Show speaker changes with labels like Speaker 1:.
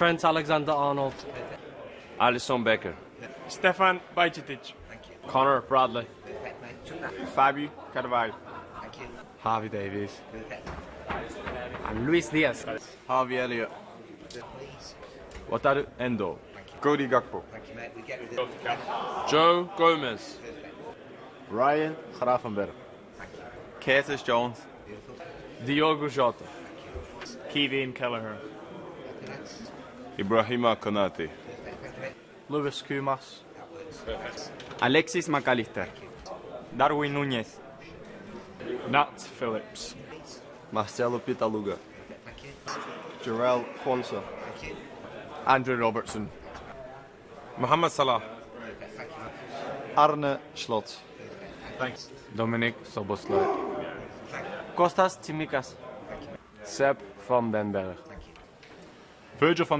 Speaker 1: Trent Alexander-Arnold.
Speaker 2: Alisson Becker.
Speaker 3: Stefan Bajcetic.
Speaker 2: Connor Bradley.
Speaker 3: Fabio Carvalho.
Speaker 4: Harvey Davies.
Speaker 1: And Luis Diaz.
Speaker 3: Harvey Elliott.
Speaker 2: Wataru Endo.
Speaker 3: Cody Gakpo.
Speaker 2: Joe Gomez.
Speaker 4: Ryan Gravenberg.
Speaker 3: Curtis Jones.
Speaker 2: Diogo Jota.
Speaker 3: Kevin Kelleher.
Speaker 5: Ibrahima Konate.
Speaker 4: Lewis Kumas.
Speaker 6: Alexis McAllister.
Speaker 3: Darwin Núñez. Nat Phillips.
Speaker 4: Marcelo Pitaluga. Jarrell Quansah. Andrew Robertson.
Speaker 5: Mohamed Salah.
Speaker 4: Arne Slot.
Speaker 3: Thanks.
Speaker 2: Dominic Soboslai.
Speaker 1: Kostas Tsimikas.
Speaker 2: Sepp van den Berg.
Speaker 5: Virgil van Dijk.